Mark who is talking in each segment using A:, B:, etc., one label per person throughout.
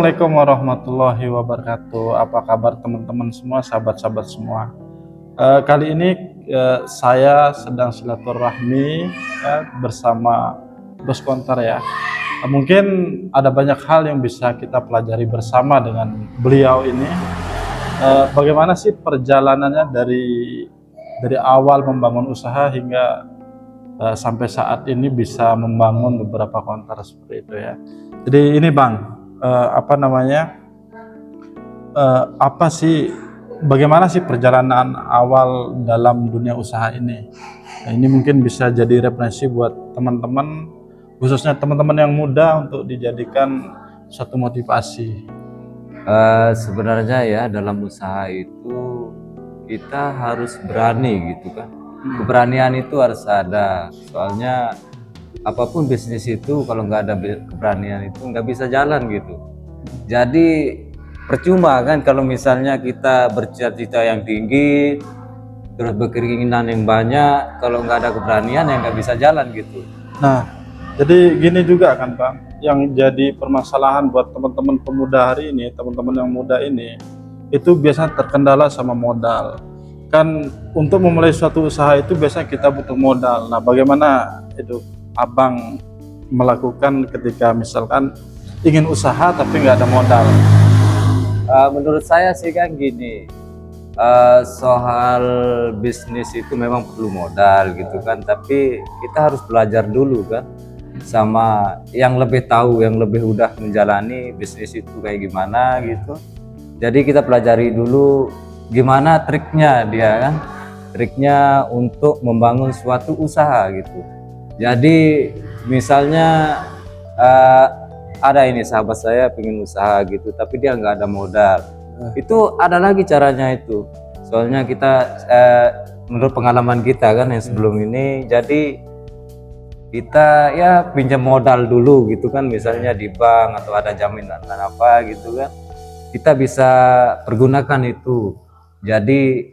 A: Assalamualaikum warahmatullahi wabarakatuh. Apa kabar teman-teman semua, sahabat-sahabat semua? Kali ini saya sedang silaturahmi bersama Bos Konter ya. Mungkin ada banyak hal yang bisa kita pelajari bersama dengan beliau ini. Bagaimana sih perjalanannya dari awal membangun usaha hingga sampai saat ini bisa membangun beberapa konter seperti itu ya. Jadi ini Bang, bagaimana sih perjalanan awal dalam dunia usaha ini? Nah, ini mungkin bisa jadi referensi buat teman-teman, khususnya teman-teman yang muda untuk dijadikan suatu motivasi.
B: Sebenarnya ya dalam usaha itu kita harus berani gitu kan. Keberanian itu harus ada. Soalnya apapun bisnis itu kalau nggak ada keberanian itu nggak bisa jalan gitu. Jadi percuma kan kalau misalnya kita bercita-cita yang tinggi, terus berkeinginan yang banyak, kalau nggak ada keberanian ya nggak bisa jalan gitu.
A: Nah, jadi gini juga kan Bang, yang jadi permasalahan buat teman-teman pemuda hari ini, teman-teman yang muda ini, itu biasanya terkendala sama modal. Kan untuk memulai suatu usaha itu biasanya kita butuh modal. Nah, bagaimana itu Abang melakukan ketika misalkan ingin usaha tapi nggak ada modal?
B: Menurut saya sih kan gini, soal bisnis itu memang perlu modal gitu kan, tapi kita harus belajar dulu kan sama yang lebih tahu, yang lebih udah menjalani bisnis itu kayak gimana gitu. Jadi kita pelajari dulu gimana triknya dia kan, triknya untuk membangun suatu usaha gitu. Jadi misalnya ada ini sahabat saya pengen usaha gitu tapi dia nggak ada modal, itu ada lagi caranya itu. Soalnya kita menurut pengalaman kita kan yang sebelum ini, jadi kita ya pinjam modal dulu gitu kan, misalnya di bank atau ada jaminan apa gitu kan, kita bisa pergunakan itu. Jadi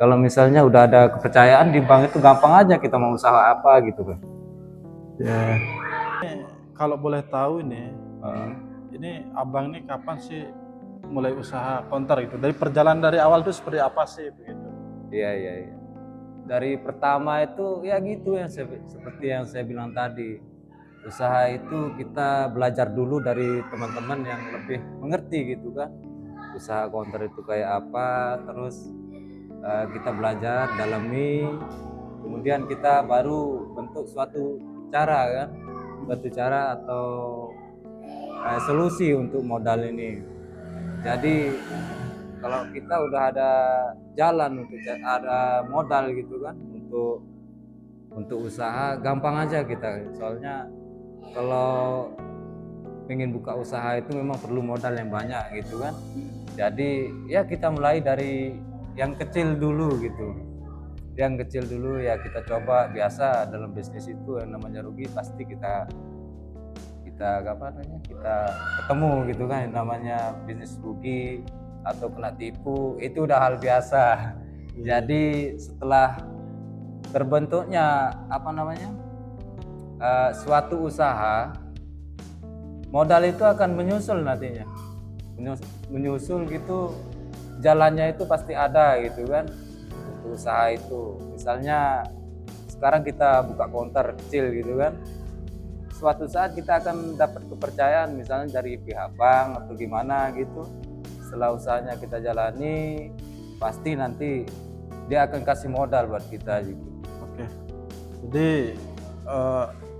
B: kalau misalnya udah ada kepercayaan di bank itu gampang aja kita mau usaha apa gitu kan.
A: Ya. Kalau boleh tahu ini Abang ini kapan sih mulai usaha konter gitu? Dari perjalanan dari awal itu seperti apa sih begitu?
B: Iya. Dari pertama itu ya gitu yang seperti yang saya bilang tadi. Usaha itu kita belajar dulu dari teman-teman yang lebih mengerti gitu kan. Usaha konter itu kayak apa, terus kita belajar, dalami, kemudian kita baru bentuk suatu cara kan, suatu cara atau solusi untuk modal ini. Jadi kalau kita udah ada jalan untuk ada modal gitu kan untuk usaha, gampang aja kita. Soalnya kalau pengen buka usaha itu memang perlu modal yang banyak gitu kan. Jadi ya kita mulai dari yang kecil dulu gitu. Yang kecil dulu ya kita coba. Biasa dalam bisnis itu yang namanya rugi pasti kita ketemu gitu kan, yang namanya bisnis rugi atau kena tipu, itu udah hal biasa. Jadi setelah terbentuknya suatu usaha, modal itu akan menyusul nantinya, menyusul gitu, jalannya itu pasti ada gitu kan untuk usaha itu. Misalnya sekarang kita buka konter kecil gitu kan, suatu saat kita akan dapat kepercayaan misalnya dari pihak bank atau gimana gitu. Setelah usahanya kita jalani, pasti nanti dia akan kasih modal buat kita gitu.
A: Oke. Jadi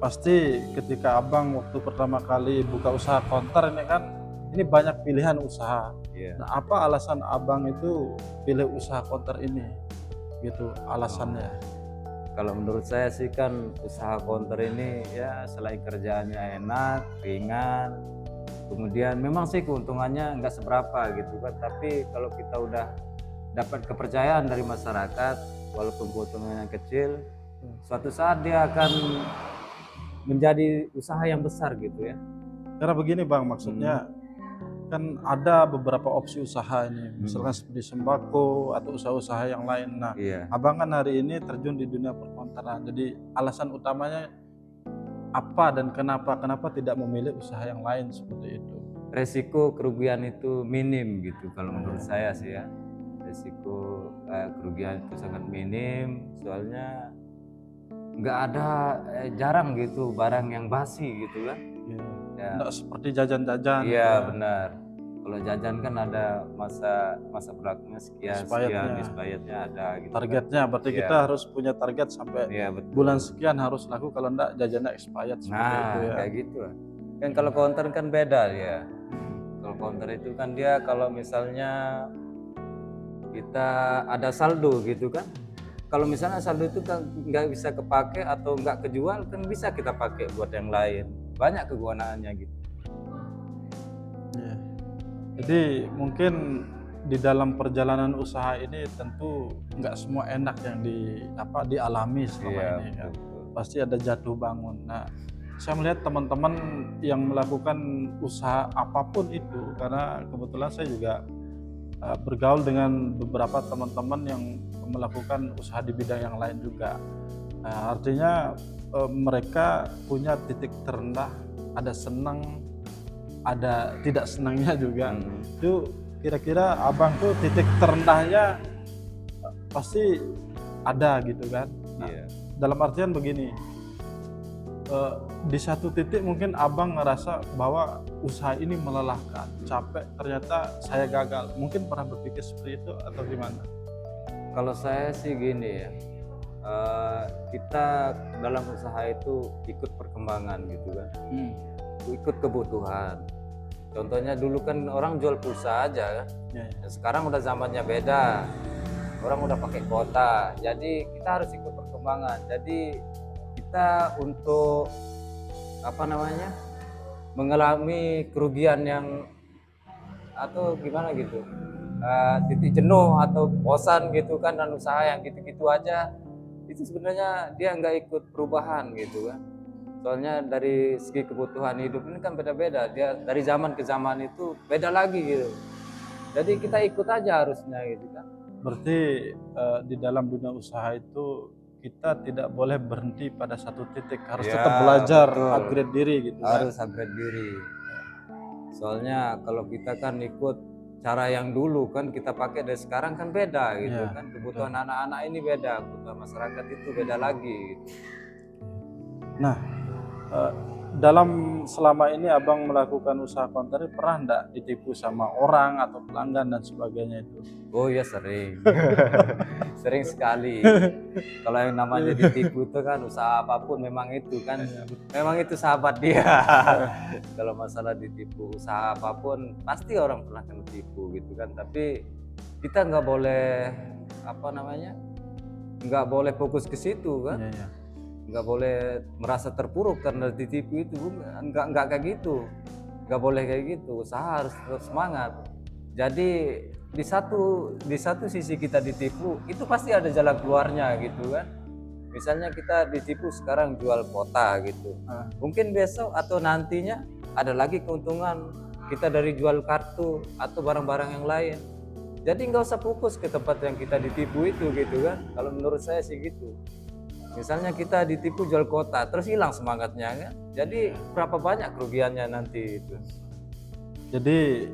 A: pasti ketika Abang waktu pertama kali buka usaha konter ini banyak pilihan usaha.
B: Yeah.
A: Nah, apa alasan Abang itu pilih usaha konter ini? Gitu alasannya.
B: Kalau menurut saya sih kan usaha konter ini ya selain kerjaannya enak, ringan, kemudian memang sih keuntungannya nggak seberapa gitu kan, tapi kalau kita udah dapat kepercayaan dari masyarakat, walaupun keuntungannya kecil, suatu saat dia akan menjadi usaha yang besar gitu ya.
A: Karena begini Bang, maksudnya kan ada beberapa opsi usaha ini, misalkan seperti sembako atau usaha-usaha yang lain. Nah,
B: Iya.
A: Abang kan hari ini terjun di dunia perkonteran. Jadi alasan utamanya apa dan kenapa tidak memilih usaha yang lain seperti itu?
B: resiko kerugian itu minim gitu kalau menurut saya sih ya. Resiko kerugian itu sangat minim, soalnya nggak ada jarang gitu barang yang basi gitu kan.
A: Iya.
B: Ya.
A: Nggak seperti jajan-jajan gitu
B: Iya
A: ya.
B: benar. Kalau jajan kan ada masa berlakunya sekian
A: Expirednya.
B: expirednya ada gitu.
A: Targetnya berarti
B: Iya.
A: kita harus punya target sampai
B: Iya betul.
A: bulan sekian harus laku, kalau enggak jajannya expired seperti itu
B: Nah
A: ya.
B: kayak gitu lah. Kan kalau counter kan beda ya. Kalau counter itu kan dia kalau misalnya kita ada saldo gitu kan. Kalau misalnya saldo itu kan nggak bisa kepake atau nggak kejual kan bisa kita pakai buat yang lain. Banyak kegunaannya gitu.
A: Iya. Jadi mungkin di dalam perjalanan usaha ini tentu nggak semua enak yang dialami selama
B: Iya,
A: ini kan.
B: betul.
A: Pasti ada jatuh bangun. Nah, saya melihat teman-teman yang melakukan usaha apapun itu, karena kebetulan saya juga bergaul dengan beberapa teman-teman yang melakukan usaha di bidang yang lain juga. Nah, artinya mereka punya titik terendah, ada senang, ada tidak senangnya juga. Itu kira-kira abang tuh titik terendahnya pasti ada gitu kan. Nah,
B: Iya.
A: dalam artian begini, di satu titik mungkin abang ngerasa bahwa usaha ini melelahkan, capek, ternyata saya gagal. Mungkin pernah berpikir seperti itu atau gimana?
B: Kalau saya sih gini ya, kita dalam usaha itu ikut perkembangan gitu kan, ikut kebutuhan. Contohnya dulu kan orang jual pulsa aja kan,
A: Ya, ya.
B: sekarang udah zamannya beda, orang udah pakai kuota, jadi kita harus ikut perkembangan. Jadi kita untuk mengalami kerugian yang atau gimana gitu, titik jenuh atau bosan gitu kan, dan usaha yang gitu-gitu aja itu sebenarnya dia nggak ikut perubahan gitu kan. Soalnya dari segi kebutuhan hidup ini kan beda-beda, dia dari zaman ke zaman itu beda lagi gitu. Jadi kita ikut aja harusnya gitu kan.
A: Berarti di dalam dunia usaha itu kita tidak boleh berhenti pada satu titik, harus
B: Ya,
A: tetap belajar,
B: betul.
A: upgrade diri gitu kan.
B: Harus upgrade diri. Soalnya kalau kita kan ikut cara yang dulu kan kita pakai dari sekarang kan beda gitu
A: Iya,
B: kan. Kebutuhan anak-anak ini beda, kebutuhan masyarakat itu beda lagi gitu.
A: Nah, dalam selama ini abang melakukan usaha konter, pernah enggak ditipu sama orang atau pelanggan dan sebagainya itu?
B: Oh ya sering. Sering sekali. Kalau yang namanya ditipu itu kan usaha apapun memang itu kan, memang itu sahabat dia. Kalau masalah ditipu usaha apapun pasti orang pernah kena tipu gitu kan. Tapi kita nggak boleh nggak boleh fokus ke situ kan.
A: Iya, iya.
B: Nggak boleh merasa terpuruk karena ditipu itu, nggak kayak gitu, nggak boleh kayak gitu. Usaha harus terus semangat. Jadi di satu sisi kita ditipu itu pasti ada jalan keluarnya gitu kan. Misalnya kita ditipu sekarang jual kuota gitu, mungkin besok atau nantinya ada lagi keuntungan kita dari jual kartu atau barang-barang yang lain. Jadi nggak usah fokus ke tempat yang kita ditipu itu gitu kan. Kalau menurut saya sih gitu. Misalnya kita ditipu jual kuota, terus hilang semangatnya kan. Jadi berapa banyak kerugiannya nanti itu.
A: Jadi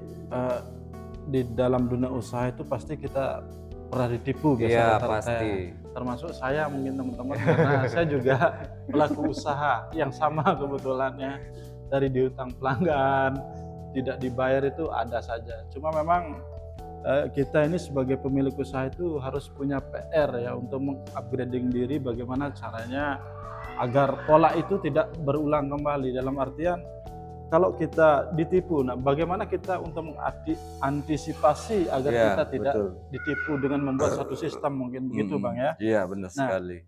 A: di dalam dunia usaha itu pasti kita pernah ditipu biasa.
B: Iya
A: rata-rata
B: pasti.
A: ya. Termasuk saya mungkin teman-teman, karena saya juga pelaku usaha yang sama kebetulannya. Dari diutang pelanggan, tidak dibayar itu ada saja. Cuma memang kita ini sebagai pemilik usaha itu harus punya PR ya untuk mengupgrading diri, bagaimana caranya agar pola itu tidak berulang kembali. Dalam artian kalau kita ditipu, nah bagaimana kita untuk mengantisipasi agar kita tidak ditipu dengan membuat satu sistem, mungkin begitu Bang ya.
B: Iya benar sekali.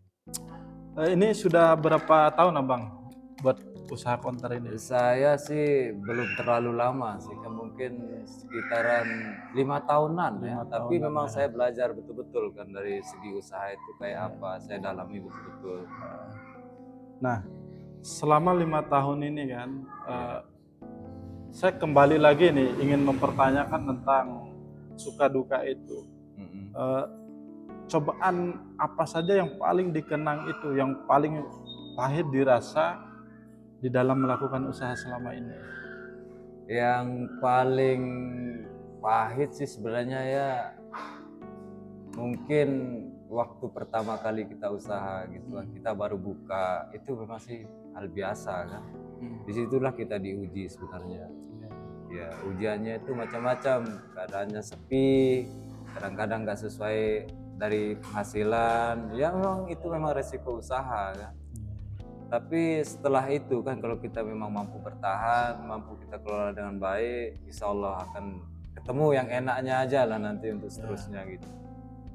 A: Ini sudah berapa tahun Abang buat usaha konter ini?
B: Saya sih belum terlalu lama sih, mungkin sekitaran 5 tahunan ya. Tapi memang saya belajar betul-betul kan dari segi usaha itu kayak apa, saya dalami betul-betul.
A: Nah, selama 5 tahun ini kan, saya kembali lagi nih ingin mempertanyakan tentang suka duka itu. Cobaan apa saja yang paling dikenang itu, yang paling pahit dirasa di dalam melakukan usaha selama ini?
B: Yang paling pahit sih sebenarnya ya mungkin waktu pertama kali kita usaha gitu kan, kita baru buka itu memang sih hal biasa kan. Disitulah kita diuji sebenarnya. Ya ujiannya itu macam-macam, keadaannya sepi, kadang-kadang nggak sesuai dari penghasilan, ya memang itu memang resiko usaha kan. Tapi setelah itu kan kalau kita memang mampu bertahan, mampu kita kelola dengan baik, insya Allah akan ketemu yang enaknya aja lah nanti untuk seterusnya gitu.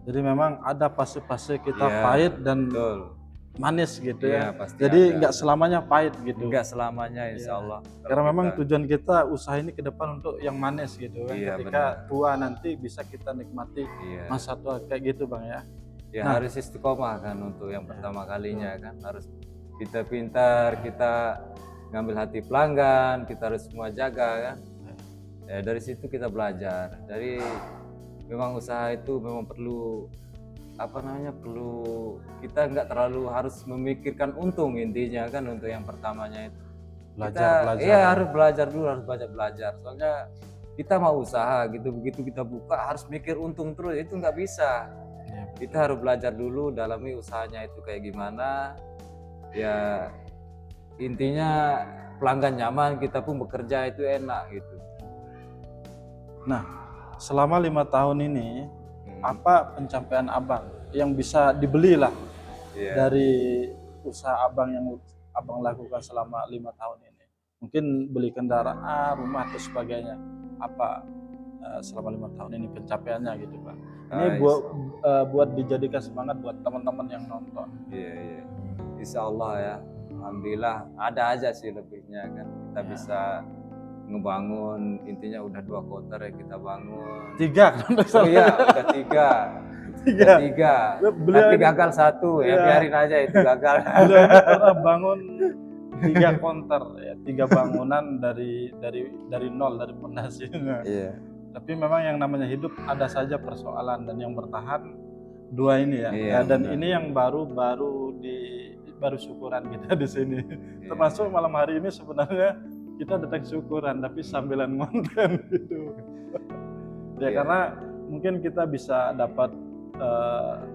A: Jadi memang ada fase-fase kita
B: Iya,
A: pahit dan
B: betul.
A: manis gitu
B: Iya,
A: ya.
B: pasti
A: Jadi
B: ada.
A: nggak selamanya pahit gitu.
B: Enggak selamanya insya Allah. Kalau
A: Karena memang
B: kita-
A: tujuan kita usaha ini ke depan untuk yang manis gitu kan.
B: Iya,
A: Ketika
B: benar.
A: tua nanti bisa kita nikmati
B: Iya.
A: masa tua kayak gitu Bang ya.
B: Ya
A: Nah.
B: harus istiqomah kan untuk yang pertama kalinya kan, harus kita pintar, kita ngambil hati pelanggan, kita harus semua jaga kan. Ya dari situ kita belajar. Dari memang usaha itu memang perlu perlu kita nggak terlalu harus memikirkan untung intinya kan untuk yang pertamanya itu.
A: Belajar.
B: Iya harus belajar dulu, harus banyak belajar. Soalnya kita mau usaha gitu, begitu kita buka harus mikir untung terus, itu nggak bisa.
A: Iya.
B: Kita harus belajar dulu, dalami usahanya itu kayak gimana. Ya intinya pelanggan nyaman, kita pun bekerja itu enak gitu.
A: Nah, selama 5 tahun ini apa pencapaian Abang yang bisa dibeli lah
B: Iya.
A: dari usaha Abang yang Abang lakukan selama 5 tahun ini? Mungkin beli kendaraan, rumah atau sebagainya. Apa selama 5 tahun ini pencapaiannya gitu Bang? Ini buat dijadikan semangat buat teman-teman yang nonton.
B: Iya. Insya Allah ya, alhamdulillah ada aja sih lebihnya kan. Kita bisa ngebangun, intinya udah 2 konter yang kita bangun.
A: 3 kan?
B: Oh iya, udah 3. Tiga. Tapi gagal 1 ya, biarin aja itu gagal.
A: Beliau ini pernah bangun 3 konter ya, 3 bangunan dari nol, dari pondasinya.
B: Iya.
A: Tapi memang yang namanya hidup ada saja persoalan, dan yang bertahan 2 ini ya.
B: Iya,
A: Dan
B: benar.
A: ini yang baru syukuran kita di sini. Termasuk malam hari ini sebenarnya kita datang syukuran tapi sambilan konten gitu. Ya
B: Iya.
A: karena mungkin kita bisa dapat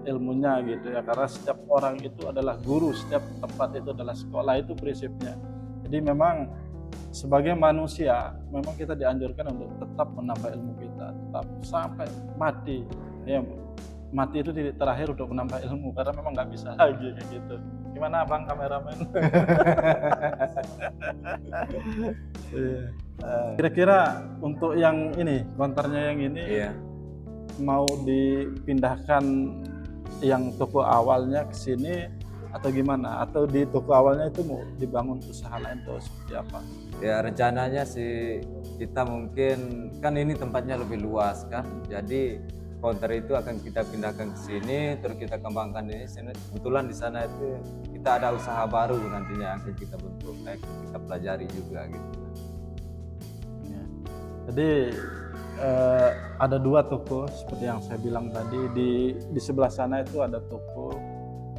A: ilmunya gitu ya, karena setiap orang itu adalah guru, setiap tempat itu adalah sekolah, itu prinsipnya. Jadi memang sebagai manusia memang kita dianjurkan untuk tetap menambah ilmu kita, tetap sampai mati ya. Mati itu titik terakhir untuk menambah ilmu, karena memang nggak bisa lagi kayak gitu. Gimana Bang kameramen? Kira-kira untuk yang ini, konternya yang ini,
B: Iya.
A: mau dipindahkan yang toko awalnya ke sini atau gimana? Atau di toko awalnya itu mau dibangun usaha lain atau seperti apa?
B: Ya rencananya sih kita mungkin kan ini tempatnya lebih luas kan. Jadi counter itu akan kita pindahkan ke sini, terus kita kembangkan di sini. Kebetulan di sana itu kita ada usaha baru nantinya akan kita bentuk, kita pelajari juga gitu.
A: Ya. Jadi ada 2 toko seperti yang saya bilang tadi. Di sebelah sana itu ada toko,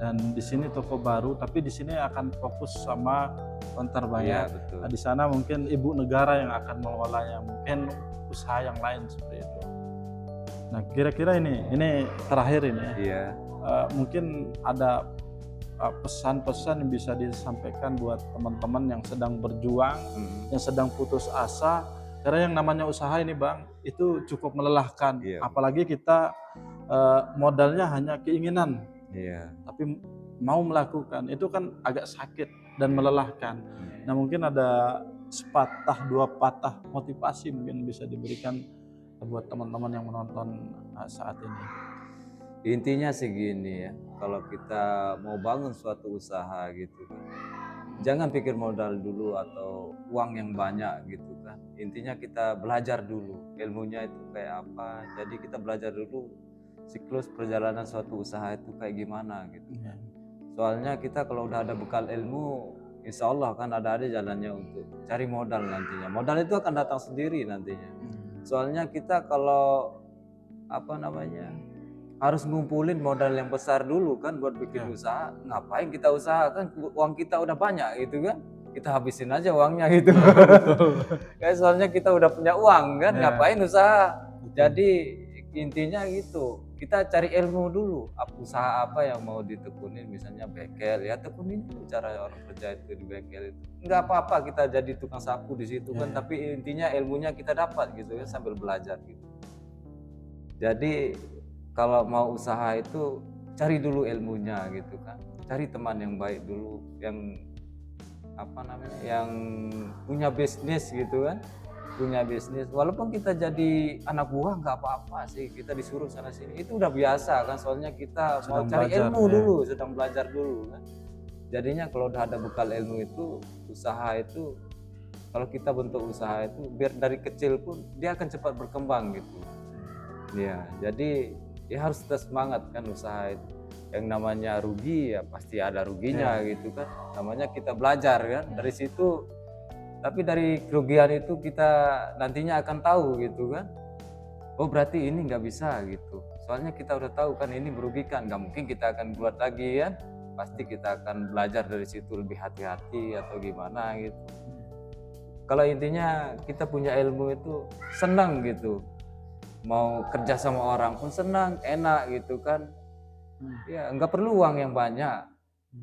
A: dan di sini toko baru, tapi di sini akan fokus sama konter banyak.
B: Iya, betul.
A: Nah, di sana mungkin ibu negara yang akan mengelolanya, mungkin usaha yang lain seperti itu. Nah, kira-kira ini terakhir ini ya.
B: Iya.
A: Mungkin ada pesan-pesan yang bisa disampaikan buat teman-teman yang sedang berjuang, yang sedang putus asa. Karena yang namanya usaha ini Bang, itu cukup melelahkan.
B: Iya.
A: Apalagi kita modalnya hanya keinginan,
B: Iya.
A: tapi mau melakukan itu kan agak sakit dan melelahkan. Nah, mungkin ada sepatah 2 patah motivasi mungkin bisa diberikan buat teman-teman yang menonton saat ini.
B: Intinya sih gini ya, kalau kita mau bangun suatu usaha gitu kan, jangan pikir modal dulu atau uang yang banyak gitu kan. Intinya kita belajar dulu ilmunya itu kayak apa. Jadi kita belajar dulu siklus perjalanan suatu usaha itu kayak gimana gitu.
A: Ya.
B: Soalnya kita kalau udah ada bekal ilmu, insya Allah kan ada jalannya untuk cari modal nantinya. Modal itu akan datang sendiri nantinya. Soalnya kita kalau harus ngumpulin modal yang besar dulu kan buat bikin usaha. Ngapain kita usaha kan uang kita udah banyak gitu kan. kita habisin aja uangnya gitu. Kayak soalnya kita udah punya uang kan, ngapain usaha? Jadi intinya gitu, kita cari ilmu dulu. Usaha apa yang mau ditekunin, misalnya bengkel, ya tekunin dulu cara orang kerja itu di bengkel itu. Nggak apa-apa kita jadi tukang sapu di situ kan, tapi intinya ilmunya kita dapat gitu ya sambil belajar gitu. Jadi kalau mau usaha itu cari dulu ilmunya gitu kan, cari teman yang baik dulu, yang apa namanya, yang punya bisnis gitu kan, punya bisnis. Walaupun kita jadi anak buah nggak apa-apa sih, kita disuruh sana sini itu udah biasa kan, soalnya kita mau cari
A: belajar,
B: ilmu
A: ya.
B: dulu, sedang belajar dulu kan. Jadinya kalau udah ada bekal ilmu itu, usaha itu kalau kita bentuk usaha itu biar dari kecil pun dia akan cepat berkembang gitu. Ya, jadi ya harus tetap semangat kan usaha itu. Yang namanya rugi ya pasti ada ruginya gitu kan. Namanya kita belajar kan dari situ. Tapi dari kerugian itu kita nantinya akan tahu gitu kan. Oh berarti ini nggak bisa gitu. Soalnya kita udah tahu kan ini merugikan. Nggak mungkin kita akan buat lagi kan. Pasti kita akan belajar dari situ lebih hati-hati atau gimana gitu. Kalau intinya kita punya ilmu itu senang gitu. Mau kerja sama orang pun senang, enak gitu kan. Ya nggak perlu uang yang banyak,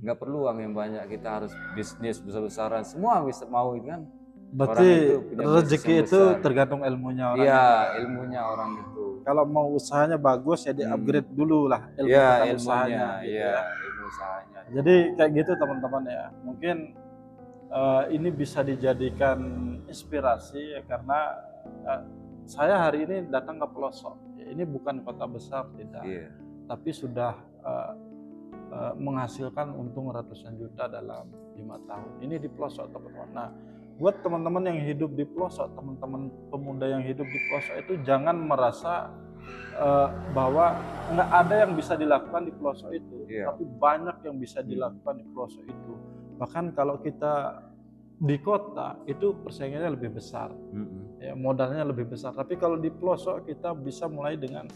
B: nggak perlu uang yang banyak. Kita harus bisnis besar-besaran, semua bisa mau kan.
A: Berarti
B: punya
A: rezeki
B: bisnis yang
A: itu
B: besar.
A: tergantung ilmunya orang.
B: Iya, ilmunya orang itu.
A: Kalau mau usahanya bagus ya di-upgrade dulu lah ilmu
B: Iya,
A: tentang
B: ilmunya,
A: usahanya. Gitu
B: iya,
A: ya.
B: ilmu usahanya.
A: Jadi kayak gitu teman-teman ya. Mungkin ini bisa dijadikan inspirasi ya, karena saya hari ini datang ke pelosok. Ya, ini bukan kota besar tidak,
B: Iya.
A: tapi sudah menghasilkan untung ratusan juta dalam 5 tahun. Ini di pelosok teman-teman. Nah, buat teman-teman yang hidup di pelosok, teman-teman pemuda yang hidup di pelosok itu jangan merasa bahwa nggak ada yang bisa dilakukan di pelosok itu, tapi banyak yang bisa dilakukan di pelosok itu. Bahkan kalau kita di kota itu persaingannya lebih besar, ya, modalnya lebih besar. Tapi kalau di pelosok kita bisa mulai dengan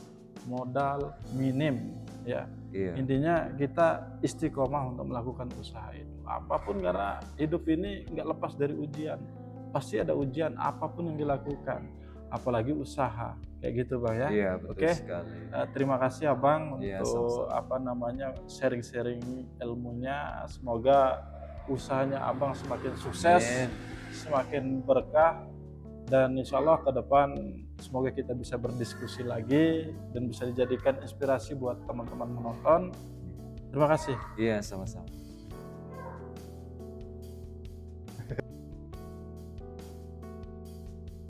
A: modal minim, ya. Intinya kita istiqomah untuk melakukan usaha itu. Apapun, karena hidup ini nggak lepas dari ujian. Pasti ada ujian apapun yang dilakukan, apalagi usaha. Kayak gitu Bang ya.
B: Iya, betul
A: Oke.
B: sekali.
A: Terima kasih Abang
B: Iya,
A: untuk sharing-sharing ilmunya. Semoga usahanya Abang semakin sukses, semakin berkah, dan insya Allah ke depan semoga kita bisa berdiskusi lagi dan bisa dijadikan inspirasi buat teman-teman menonton. Terima kasih.
B: Iya, sama-sama.